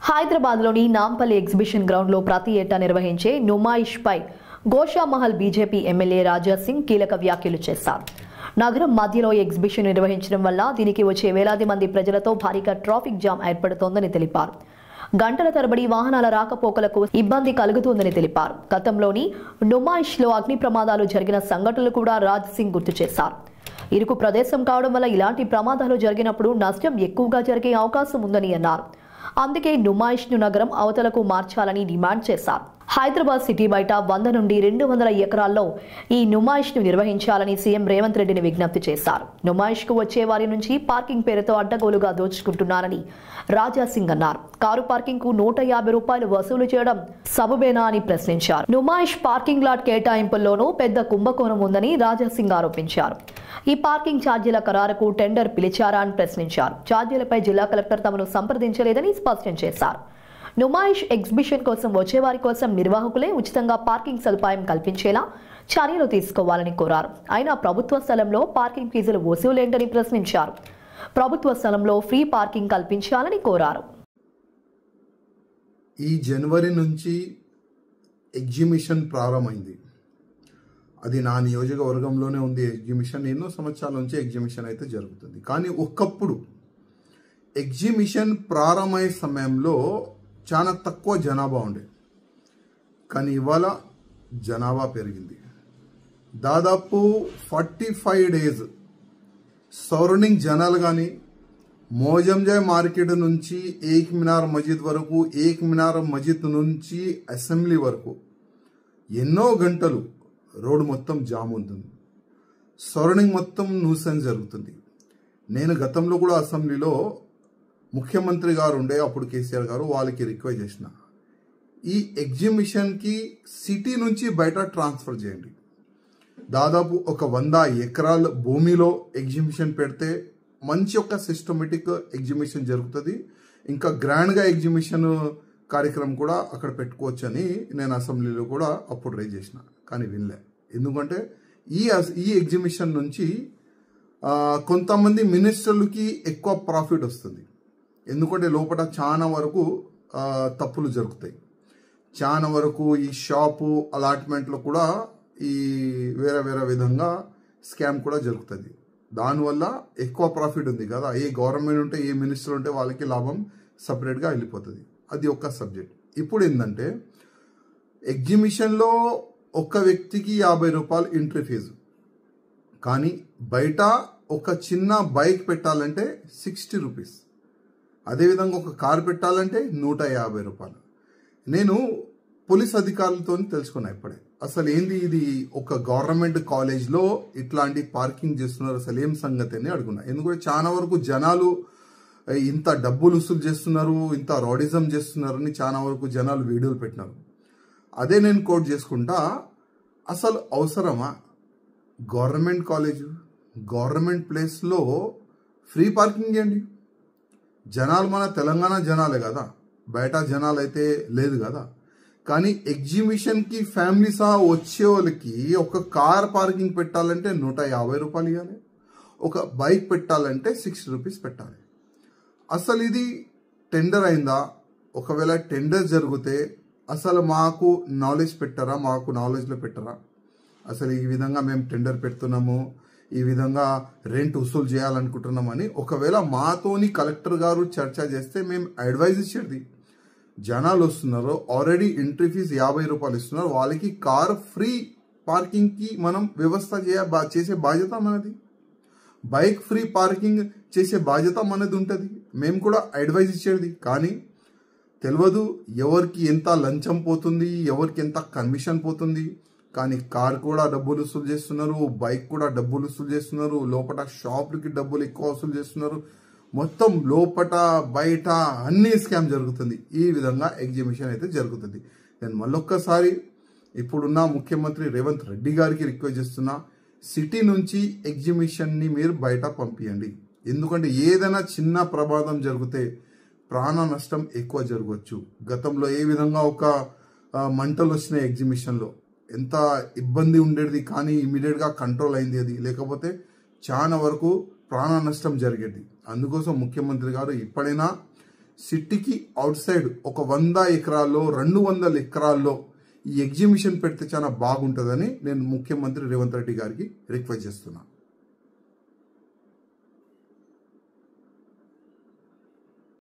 హైదరాబాద్లోని నాంపల్లి ఎగ్జిబిషన్ గ్రౌండ్లో ప్రతి ఏటా నిర్వహించే నుమాయిష్పై గోషామహల్ బీజేపీ ఎమ్మెల్యే రాజా సింగ్ కీలక వ్యాఖ్యలు చేశారు. నగరం మధ్యలో ఎగ్జిబిషన్ నిర్వహించడం వల్ల దీనికి వచ్చే వేలాది మంది ప్రజలతో భారీగా ట్రాఫిక్ జామ్ ఏర్పడుతోందని తెలిపారు. గంటల తరబడి వాహనాల రాకపోకలకు ఇబ్బంది కలుగుతోందని తెలిపారు. గతంలోని నుమాయిష్లో అగ్ని ప్రమాదాలు జరిగిన సంఘటనలు కూడా రాజ్ సింగ్ గుర్తు చేశారు. ఇరుకు ప్రదేశం కావడం వల్ల ఇలాంటి ప్రమాదాలు జరిగినప్పుడు నష్టం ఎక్కువగా జరిగే అవకాశం ఉందని అన్నారు. అందుకే నుమాయిష్ను నగరం అవతలకు మార్చాలని డిమాండ్ చేశారు. హైదరాబాద్ సిటీ బయట 100 నుండి 200 ఎకరాల్లో ఈ నుమాయిష్ను నిర్వహించాలని సీఎం రేవంత్ రెడ్డిని విజ్ఞప్తి చేశారు. నుమాయిష్కు వచ్చే వారి నుంచి పార్కింగ్ పేరుతో అడ్డగోలుగా దోచుకుంటున్నారని రాజా సింగ్ అన్నారు. కారు పార్కింగ్ కు 150 రూపాయలు వసూలు చేయడం సబబేనా అని ప్రశ్నించారు. నుమాయిష్ పార్కింగ్ లాట్ కేటాయింపుల్లోనూ పెద్ద కుంభకోణం ఉందని రాజా సింగ్ ఆరోపించారు. ఈ పార్కింగ్ ఛార్జీల ఖరారుకు టెండర్ పిలిచారా అని ప్రశ్నించారు. ఛార్జీలపై జిల్లా కలెక్టర్ తమను సంప్రదించలేదని స్పష్టం చేశారు. నుమాయిష్ ఎగ్జిబిషన్ కోసం వచ్చేవారి కోసం నిర్వాహకులే ఉచితంగా పార్కింగ్ సదుపాయం కల్పించేలా చర్యలు తీసుకోవాలని కోరారు. అయినా ప్రభుత్వ స్థలంలో పార్కింగ్ ఫీజులు వసూలేంటని ప్రశ్నించారు. ప్రభుత్వ స్థలంలో ఫ్రీ పార్కింగ్ కల్పించాలని కోరారు. ఈ జనవరి నుంచి ఎగ్జిబిషన్ ప్రారంభమైంది. అది నా నియోజకవర్గంలోనే ఉంది. ఎగ్జిబిషన్ ఎన్నో సంవత్సరాల నుంచి ఎగ్జిబిషన్ అయితే జరుగుతుంది. కానీ ఒకప్పుడు ఎగ్జిబిషన్ ప్రారంభమయ్యే సమయంలో చాలా తక్కువ జనాభా ఉండే, కానీ ఇవాళ జనాభా పెరిగింది. దాదాపు 45 డేస్ సరౌండింగ్ జనాలు కానీ మోజంజాయ్ మార్కెట్ నుంచి ఏక్ మినార్ మస్జిద్ వరకు, ఏక్ మినార్ మస్జిద్ నుంచి అసెంబ్లీ వరకు ఎన్నో గంటలు రోడ్డు మొత్తం జామ్ ఉంటుంది. సరౌండింగ్ మొత్తం న్యూసెన్స్ జరుగుతుంది. నేను గతంలో కూడా అసెంబ్లీలో ముఖ్యమంత్రి గారు ఉండే, అప్పుడు కేసీఆర్ గారు, వాళ్ళకి రిక్వెస్ట్ చేసిన, ఈ ఎగ్జిబిషన్కి సిటీ నుంచి బయట ట్రాన్స్ఫర్ చేయండి. దాదాపు ఒక 100 ఎకరాల భూమిలో ఎగ్జిబిషన్ పెడితే మంచి ఒక సిస్టమేటిక్ ఎగ్జిబిషన్ జరుగుతుంది. ఇంకా గ్రాండ్గా ఎగ్జిబిషన్ కార్యక్రమం కూడా అక్కడ పెట్టుకోవచ్చు అని నేను అసెంబ్లీలో కూడా అప్పుడు రైజ్ చేసిన, కానీ వినలే. ఎందుకంటే ఈ ఎగ్జిబిషన్ నుంచి కొంతమంది మినిస్టర్లకి ఎక్కువ ప్రాఫిట్ వస్తుంది. ఎందుకంటే లోపల చాలా వరకు తప్పులు జరుగుతాయి. చాలా వరకు ఈ షాపు అలాట్మెంట్లో కూడా ఈ వేరే వేరే విధంగా స్కామ్ కూడా జరుగుతుంది. దానివల్ల ఎక్కువ ప్రాఫిట్ ఉంది కదా. ఏ గవర్నమెంట్ ఉంటే, ఏ మినిస్టర్ ఉంటే వాళ్ళకి లాభం సపరేట్గా వెళ్ళిపోతుంది. అది ఒక సబ్జెక్ట్. ఇప్పుడు ఏంటంటే ఎగ్జిబిషన్లో ఒక వ్యక్తికి 50 రూపాయలు ఎంట్రీ ఫీజు, కానీ బయట ఒక చిన్న బైక్ పెట్టాలంటే 60 రూపీస్. అదేవిధంగా ఒక కారు పెట్టాలంటే 150 రూపాయలు. నేను పోలీస్ అధికారులతో తెలుసుకున్నా ఇప్పుడే, అసలు ఏంది ఇది, ఒక గవర్నమెంట్ కాలేజ్లో ఇట్లాంటి పార్కింగ్ చేస్తున్నారు, అసలు ఏం సంగతి అని అడుగున్నా. ఎందుకంటే చాలా వరకు జనాలు ఇంత డబ్బులు వసూలు చేస్తున్నారు, ఇంత రౌడిజం చేస్తున్నారని చాలా వరకు జనాలు వీడియోలు పెట్టినారు. అదే నేను కోట్ చేసుకుంటా, అసలు అవసరమా గవర్నమెంట్ కాలేజ్, గవర్నమెంట్ ప్లేస్లో ఫ్రీ పార్కింగ్ చేయండి. జనాలు మన తెలంగాణ జనాలే కదా, బయట జనాలు అయితే లేదు కదా. కానీ ఎగ్జిబిషన్కి ఫ్యామిలీ సహా వచ్చే వాళ్ళకి ఒక కార్ పార్కింగ్ పెట్టాలంటే 150 రూపాయలు ఇవ్వాలి, ఒక బైక్ పెట్టాలంటే 60 రూపీస్ పెట్టాలి. అసలు ఇది టెండర్ అయిందా? ఒకవేళ టెండర్ జరిగితే అసలు మాకు నాలెడ్జ్ పెట్టారా, మాకు నాలెడ్జ్లో పెట్టారా? అసలు ఈ విధంగా మేము టెండర్ పెడుతున్నాము, ఈ విధంగా రెంట్ వసూలు చేయాలనుకుంటున్నామని ఒకవేళ మాతోని కలెక్టర్ గారు చర్చ చేస్తే మేము అడ్వైజ్ ఇచ్చేది. జనాలు వస్తున్నారు, ఆల్రెడీ ఎంట్రీ ఫీజు 50 రూపాయలు ఇస్తున్నారు, వాళ్ళకి కార్ ఫ్రీ పార్కింగ్కి మనం వ్యవస్థ చేసే బాధ్యత మనది. బైక్ ఫ్రీ పార్కింగ్ చేసే బాధ్యత మనది ఉంటుంది. మేము కూడా అడ్వైజ్ ఇచ్చేది. కానీ తెలియదు ఎవరికి ఎంత లంచం పోతుంది, ఎవరికి ఎంత కమిషన్ పోతుంది. కానీ కార్ కూడా డబ్బులు వసూలు చేస్తున్నారు, బైక్ కూడా డబ్బులు వసూలు చేస్తున్నారు, లోపల షాపులకి డబ్బులు ఎక్కువ వసూలు చేస్తున్నారు. మొత్తం లోపల బయట అన్ని స్కామ్ జరుగుతుంది. ఈ విధంగా ఎగ్జిబిషన్ అయితే జరుగుతుంది. నేను మళ్ళొక్కసారి ఇప్పుడున్న ముఖ్యమంత్రి రేవంత్ రెడ్డి గారికి రిక్వెస్ట్ చేస్తున్నా, సిటీ నుంచి ఎగ్జిబిషన్ని మీరు బయట పంపించండి. ఎందుకంటే ఏదైనా చిన్న ప్రమాదం జరిగితే ప్రాణ నష్టం ఎక్కువ జరగవచ్చు. గతంలో ఏ విధంగా ఒక మంటలు వచ్చినాయి ఎగ్జిబిషన్లో, ఎంత ఇబ్బంది ఉండేది, కానీ ఇమీడియట్గా కంట్రోల్ అయింది. అది లేకపోతే చాలా వరకు ప్రాణ నష్టం జరిగేది. అందుకోసం ముఖ్యమంత్రి గారు ఇప్పుడైనా సిటీకి అవుట్ సైడ్ ఒక 100 ఎకరాల్లో 200 ఎకరాల్లో ఈ ఎగ్జిబిషన్ పెడితే చాలా బాగుంటుందని నేను ముఖ్యమంత్రి రేవంత్ రెడ్డి గారికి రిక్వెస్ట్ చేస్తున్నా.